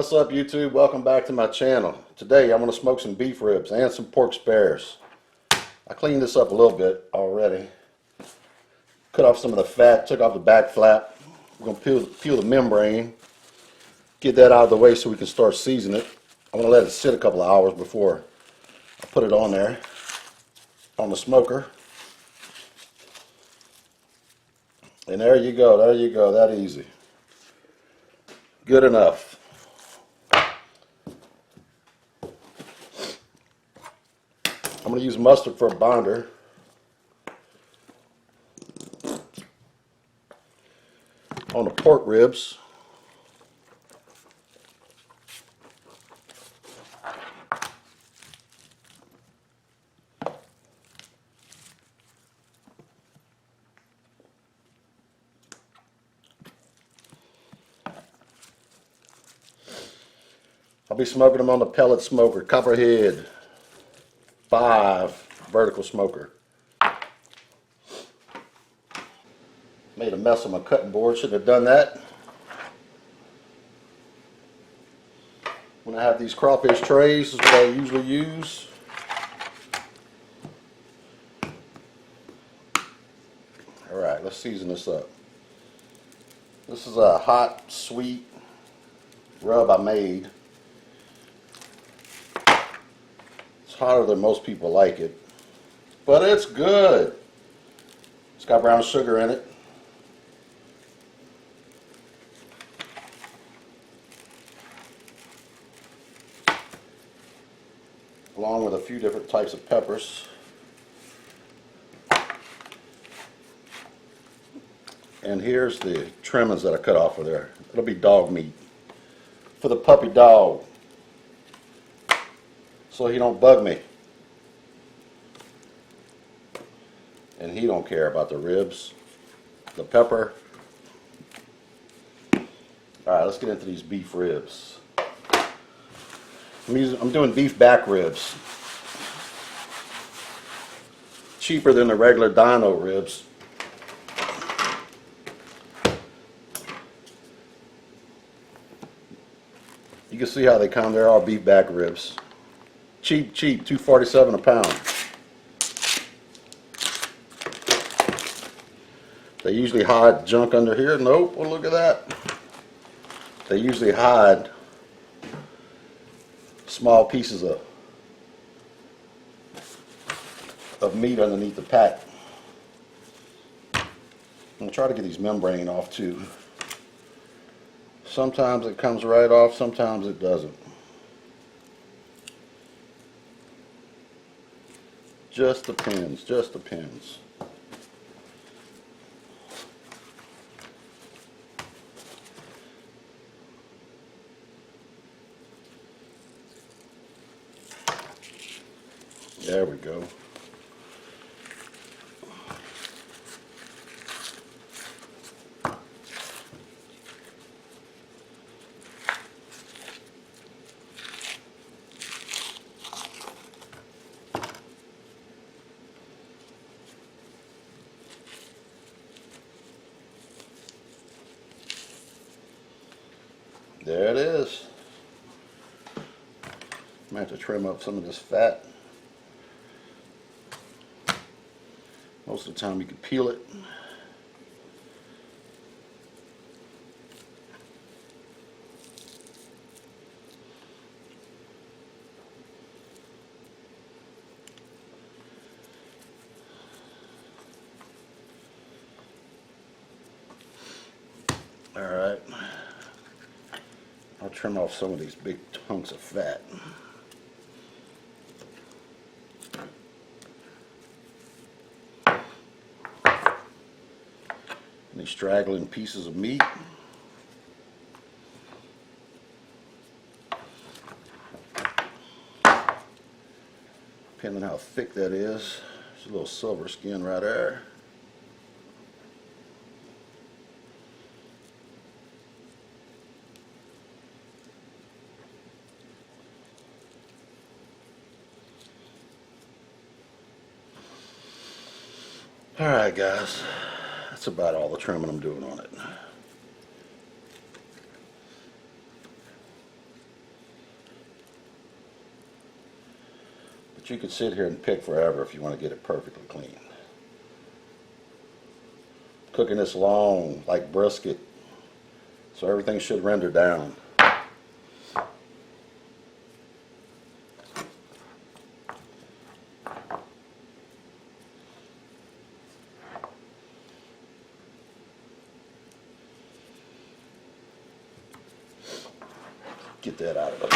What's up, YouTube? Welcome back to my channel. Today I'm going to smoke some beef ribs and some pork spares. I cleaned this up a little bit already. Cut off some of the fat, took off the back flap. We're going to peel the membrane, get that out of the way so we can start seasoning it. I'm going to let it sit a couple of hours before I put it on there, on the smoker. And there you go, that easy. Good enough. I'm going to use mustard for a binder. On the pork ribs. I'll be smoking them on the pellet smoker, Copperhead 5 vertical smoker. Made a mess on my cutting board, shouldn't have done that. When I have these crawfish trays, this is what I usually use. Alright, let's season this up. This is a hot, sweet rub I made. It's hotter than most people like it, but it's good. It's got brown sugar in it. Along with a few different types of peppers. And here's the trimmings that I cut off of there. It'll be dog meat for the puppy dog, so he don't bug me. And he don't care about the ribs, the pepper. Alright, let's get into these beef ribs. I'm doing beef back ribs. Cheaper than the regular dino ribs. You can see how they come. They're all beef back ribs. Cheap, $2.47 a pound. They usually hide junk under here. Nope, well look at that. They usually hide small pieces of meat underneath the pack. I'm going to try to get these membrane off too. Sometimes it comes right off, sometimes it doesn't. Just depends, just depends. There we go. There it is. I'm going to have to trim up some of this fat. Most of the time you can peel it. Alright. I'll trim off some of these big hunks of fat. These straggling pieces of meat. Depending on how thick that is, there's a little silver skin right there. Alright guys, that's about all the trimming I'm doing on it. But you could sit here and pick forever if you want to get it perfectly clean. Cooking this long, like brisket, so everything should render down. Get that out of the way.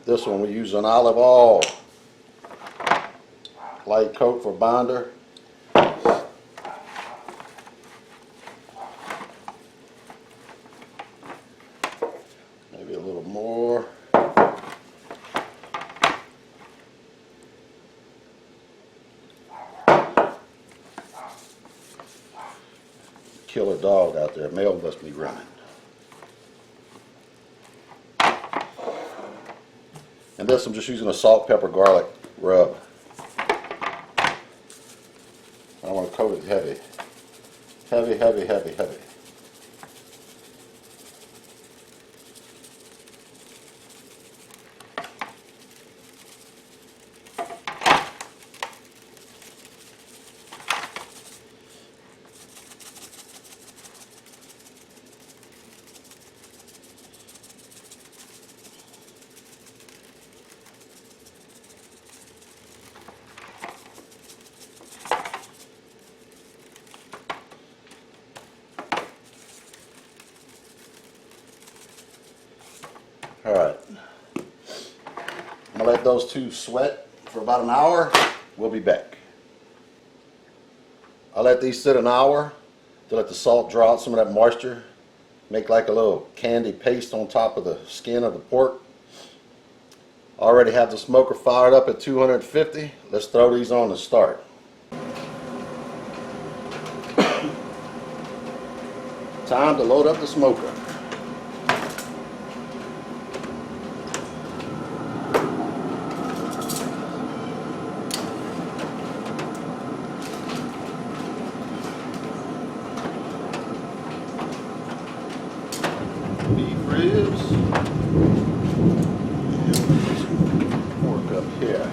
This one we use an olive oil, light coat for binder. Maybe a little more. Killer dog out there. Male must be running. And this I'm just using a salt, pepper, garlic rub. I want to coat it heavy. Heavy, heavy, heavy, heavy. Alright, I'm going to let those two sweat for about an hour. We'll be back. I let these sit an hour to let the salt draw out some of that moisture. Make like a little candy paste on top of the skin of the pork. I already have the smoker fired up at 250. Let's throw these on to start. Time to load up the smoker. Beef ribs, pork up here.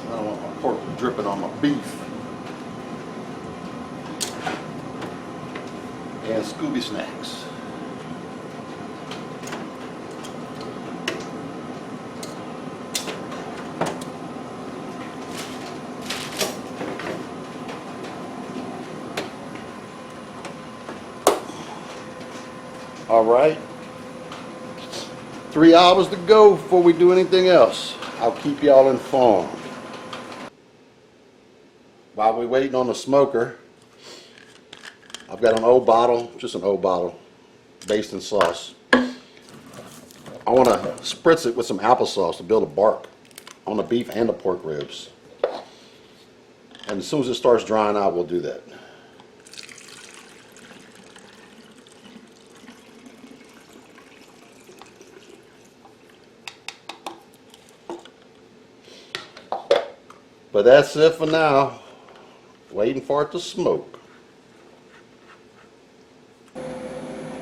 I don't want my pork dripping on my beef. And Scooby snacks. All right, 3 hours to go before we do anything else. I'll keep y'all informed. While we're waiting on the smoker, I've got an old bottle, just an old bottle, based in sauce. I want to spritz it with some applesauce to build a bark on the beef and the pork ribs. And as soon as it starts drying out, we'll do that. But that's it for now. Waiting for it to smoke.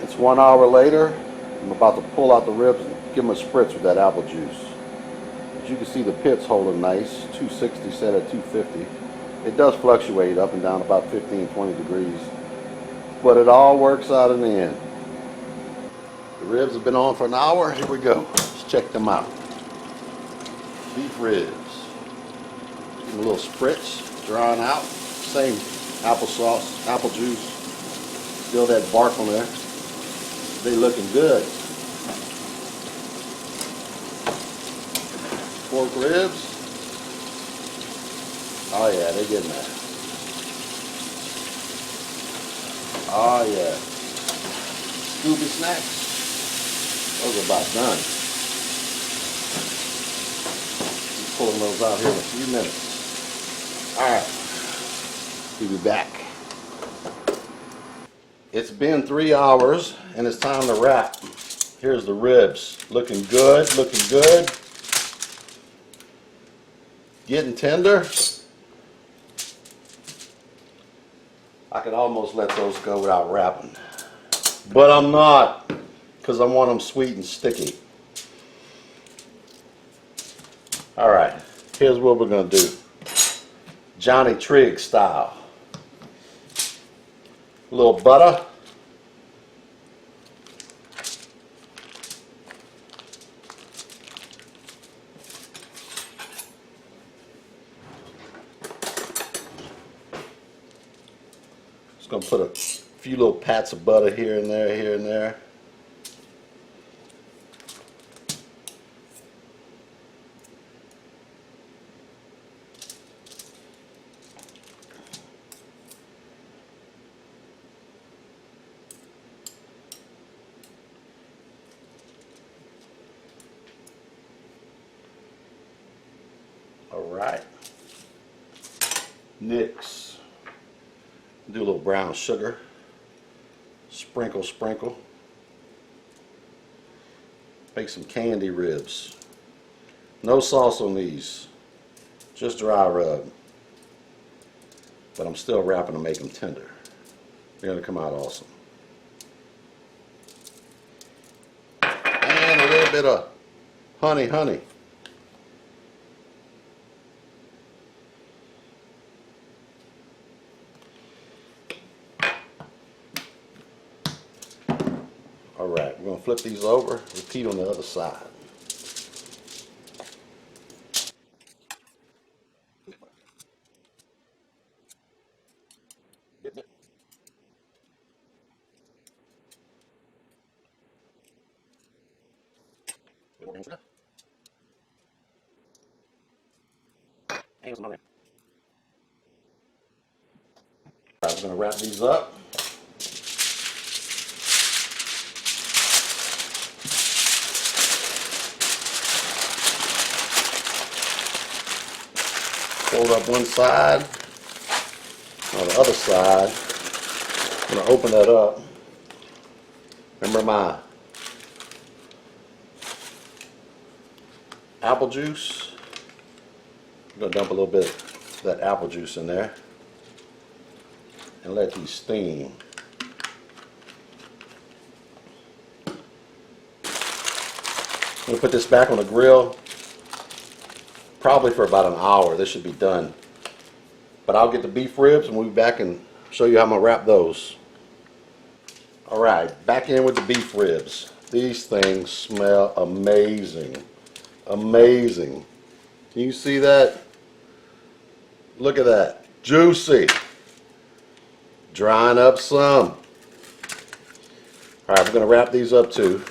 It's 1 hour later. I'm about to pull out the ribs and give them a spritz with that apple juice. As you can see, the pit's holding nice. 260 set at 250. It does fluctuate up and down about 15-20 degrees. But it all works out in the end. The ribs have been on for an hour. Here we go. Let's check them out. Beef ribs. A little spritz, drying out. Same applesauce, apple juice. Still that bark on there. They looking good. Pork ribs. Oh yeah, they're getting there. Oh yeah. Scooby snacks. Those are about done. Just pulling those out here in a few minutes. Alright, we'll be back. It's been 3 hours and it's time to wrap. Here's the ribs. Looking good, looking good. Getting tender. I could almost let those go without wrapping. But I'm not, because I want them sweet and sticky. Alright, here's what we're going to do. Johnny Trigg style. A little butter. Just going to put a few little pats of butter here and there, here and there. Alright. Next, do a little brown sugar. Sprinkle, sprinkle. Make some candy ribs. No sauce on these. Just dry rub. But I'm still wrapping to make them tender. They're going to come out awesome. And a little bit of honey. Alright, we're going to flip these over, repeat on the other side. Alright, we're going to wrap these up. Fold up one side. On the other side, I'm going to open that up. Remember my apple juice? I'm going to dump a little bit of that apple juice in there and let these steam. I'm going to put this back on the grill probably for about an hour. This should be done. But I'll get the beef ribs and we'll be back and show you how I'm going to wrap those. Alright, back in with the beef ribs. These things smell amazing. Amazing. Can you see that? Look at that. Juicy. Drying up some. Alright, we're going to wrap these up too.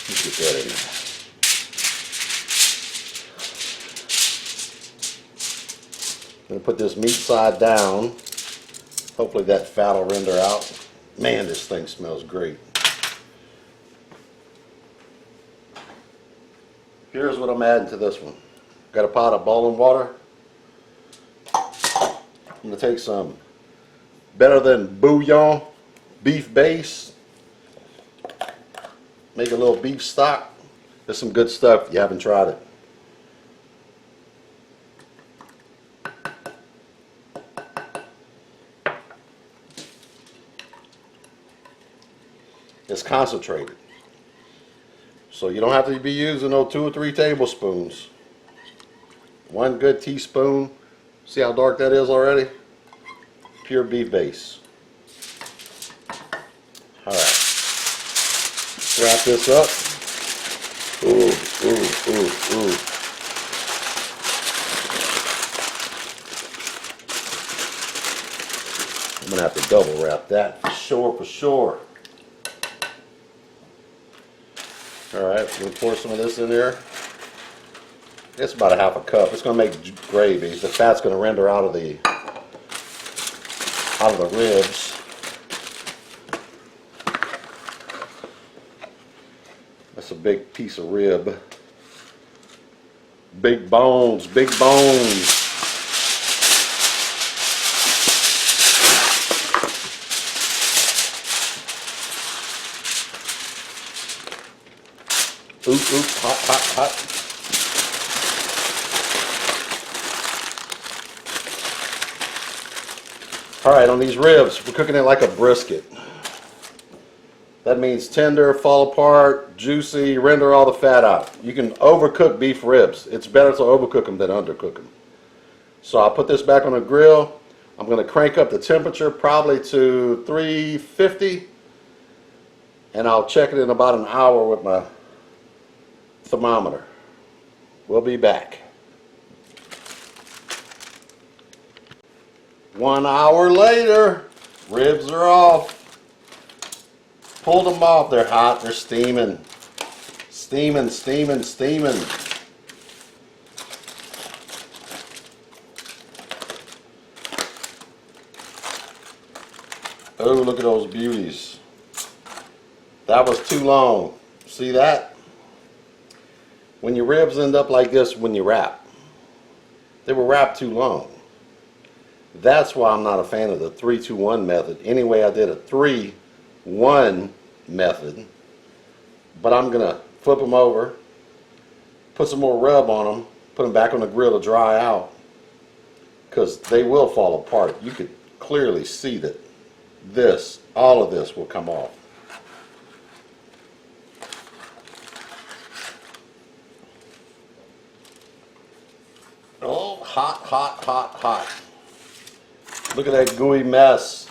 Let's get that in there. I'm going to put this meat side down. Hopefully that fat will render out. Man, this thing smells great. Here's what I'm adding to this one. Got a pot of boiling water. I'm going to take some Better Than Bouillon beef base. Make a little beef stock. There's some good stuff if you haven't tried it. It's concentrated. So you don't have to be using no 2 or 3 tablespoons. 1 good teaspoon. See how dark that is already? Pure beef base. Alright. Wrap this up. Ooh. I'm going to have to double wrap that for sure. Alright, we'll pour some of this in there. It's about a half a cup. It's going to make gravy. The fat's going to render out of the ribs. big piece of rib. Big bones, big bones. Oop, oop, hot, hot, hot. All right, on these ribs, we're cooking it like a brisket. That means tender, fall apart, juicy, render all the fat out. You can overcook beef ribs. It's better to overcook them than undercook them. So I'll put this back on the grill. I'm going to crank up the temperature probably to 350. And I'll check it in about an hour with my thermometer. We'll be back. 1 hour later, ribs are off. Pulled them off. They're hot. They're steaming. Steaming, steaming, steaming. Oh, look at those beauties. That was too long. See that? When your ribs end up like this when you wrap, they were wrapped too long. That's why I'm not a fan of the 3-2-1 method. Anyway, I did a 3-1 method, but I'm gonna flip them over, put some more rub on them, put them back on the grill to dry out, because they will fall apart. You could clearly see that all of this will come off. Oh, hot, hot, hot, hot. Look at that gooey mess.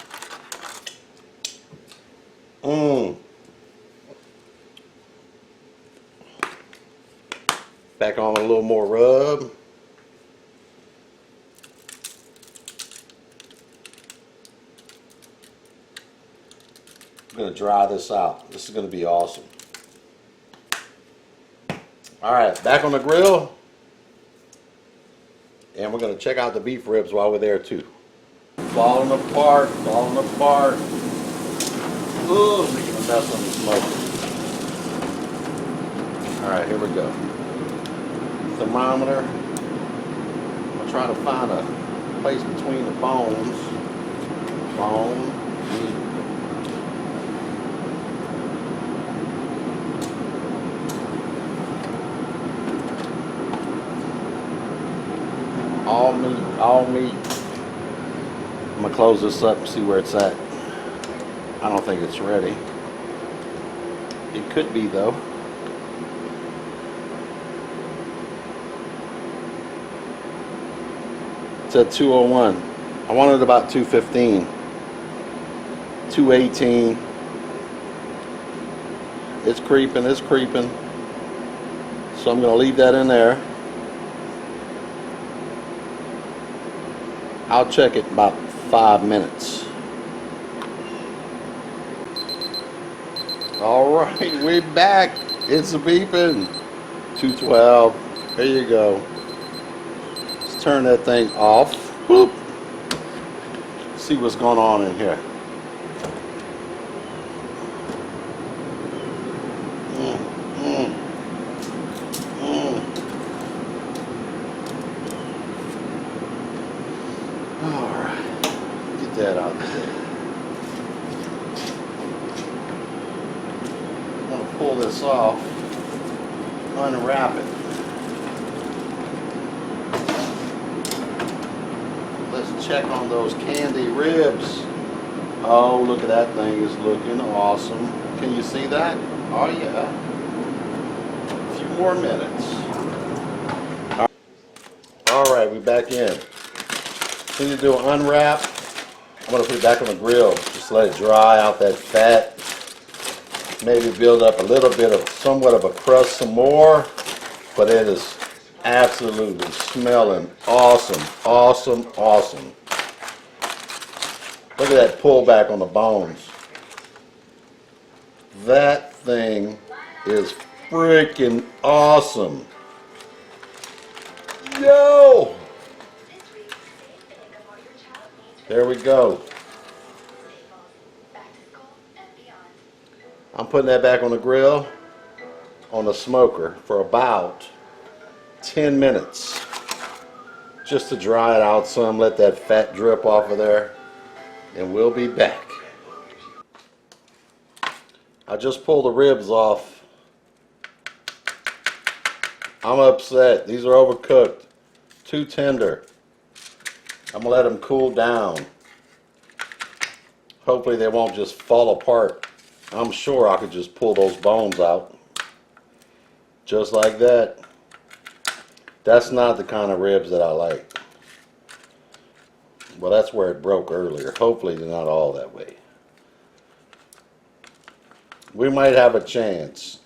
Back on a little more rub. I'm going to dry this out. This is going to be awesome. Alright, back on the grill. And we're going to check out the beef ribs while we're there too. Falling apart, falling apart. Ooh, making a mess on the smoker. Alright, here we go. Thermometer. I'm trying to find a place between the bones. Bone. Meat. All meat, all meat. I'm going to close this up and see where it's at. I don't think it's ready. It could be though. It's at 201. I wanted about 215. 218. It's creeping, it's creeping. So I'm going to leave that in there. I'll check it in about 5 minutes. Alright, we're back. It's a beeping. 212. There you go. Let's turn that thing off. Boop. See what's going on in here. Alright. Get that out there. I'm going to pull this off. Unwrap it. Let's check on those candy ribs. Oh, look at that thing, is looking awesome. Can you see that? Oh yeah. A few more minutes. Alright, we're back in. Need to do an unwrap. I'm going to put it back on the grill. Just let it dry out that fat. Maybe build up a little bit of somewhat of a crust some more. But it is absolutely smelling awesome. Awesome, awesome. Look at that pullback on the bones. That thing is freaking awesome. Yo! There we go. I'm putting that back on the grill on the smoker for about 10 minutes just to dry it out some, let that fat drip off of there, and we'll be back. I just pulled the ribs off. I'm upset. These are overcooked, too tender. I'm gonna let them cool down. Hopefully they won't just fall apart. I'm sure I could just pull those bones out just like that. That's not the kind of ribs that I like. Well, that's where it broke earlier. Hopefully they're not all that way. We might have a chance.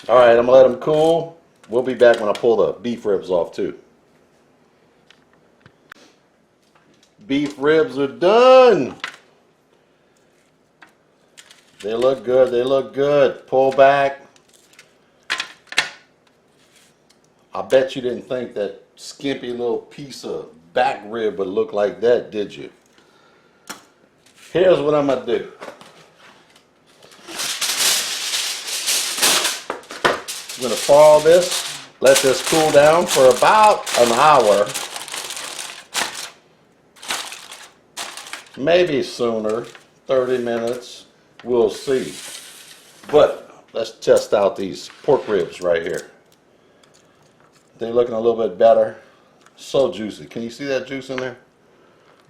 All right, I'm gonna let them cool. We'll be back when I pull the beef ribs off too. Beef ribs are done. They look good, they look good. Pull back. I bet you didn't think that skimpy little piece of back rib would look like that, did you? Here's what I'm gonna do. I'm gonna thaw this, let this cool down for about an hour. Maybe sooner, 30 minutes, we'll see. But let's test out these pork ribs right here. They're looking a little bit better. So juicy. Can you see that juice in there?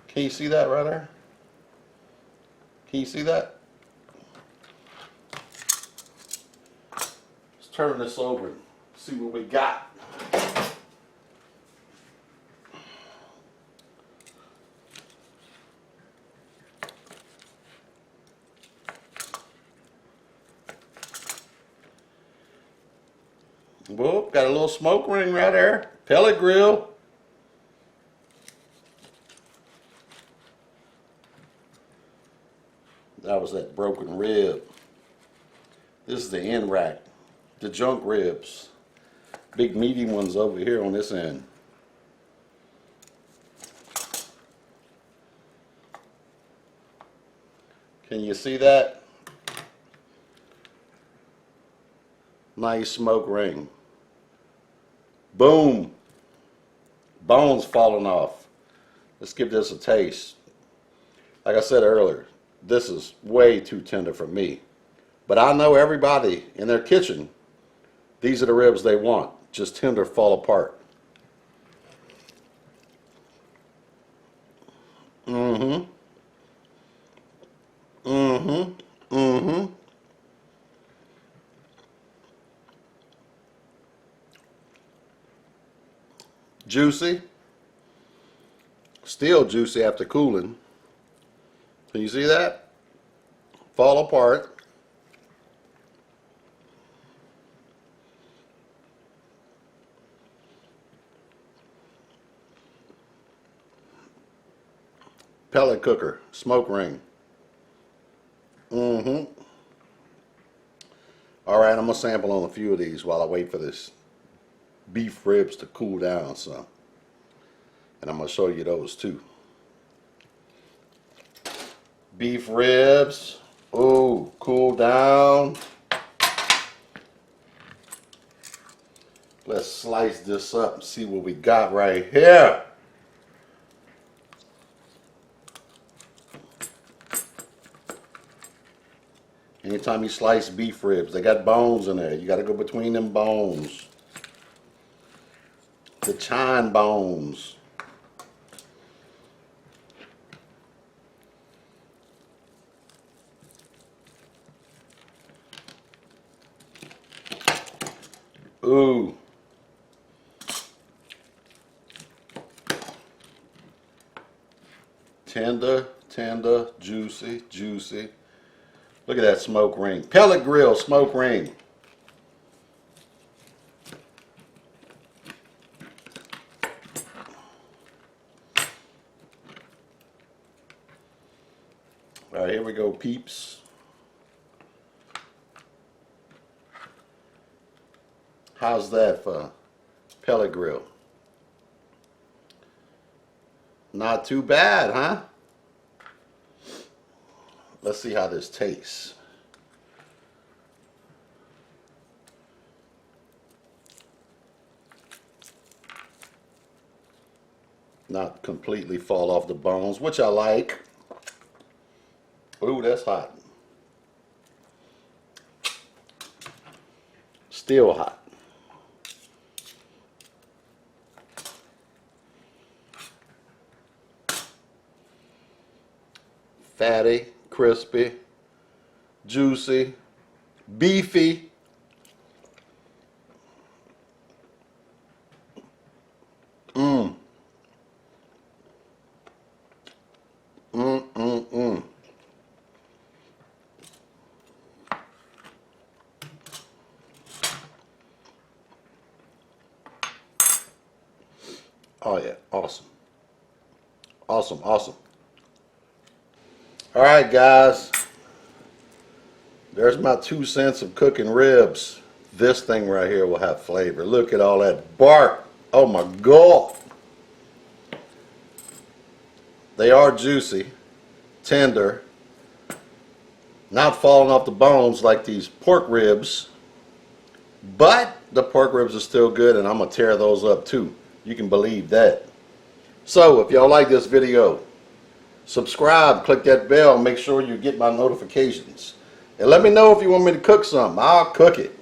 Can you see that right there? Can you see that? Let's turn this over and see what we got. Whoop, got a little smoke ring right there. Pellet grill. That was that broken rib. This is the end rack. The junk ribs. Big meaty ones over here on this end. Can you see that? Nice smoke ring. Boom. Bones falling off. Let's give this a taste. Like I said earlier, this is way too tender for me. But I know everybody in their kitchen, these are the ribs they want. Just tender, fall apart. Mm-hmm. Mm-hmm. Mm-hmm. Juicy. Still juicy after cooling. Can you see that? Fall apart. Pellet cooker, smoke ring. Mm-hmm. All right, I'm gonna sample on a few of these while I wait for this beef ribs to cool down some. And I'm gonna show you those too. Beef ribs. Ooh, cool down. Let's slice this up and see what we got right here. Anytime you slice beef ribs, they got bones in there. You got to go between them bones. The chine bones. Ooh. Tender, tender, juicy, juicy. Look at that smoke ring. Pellet grill smoke ring. All right, here we go, peeps. How's that for pellet grill? Not too bad, huh? Let's see how this tastes. not completely fall off the bones, which I like. Ooh, that's hot. Still hot. Fatty, crispy, juicy, beefy. Mmm. Mmm, mmm, mmm. Oh yeah, awesome. Awesome, awesome. All right, guys. There's my 2 cents of cooking ribs. This thing right here will have flavor. Look at all that bark. Oh my God. They are juicy, tender, not falling off the bones like these pork ribs, but the pork ribs are still good, and I'm going to tear those up too. You can believe that. So if y'all like this video, subscribe, click that bell, make sure you get my notifications. And let me know if you want me to cook something. I'll cook it.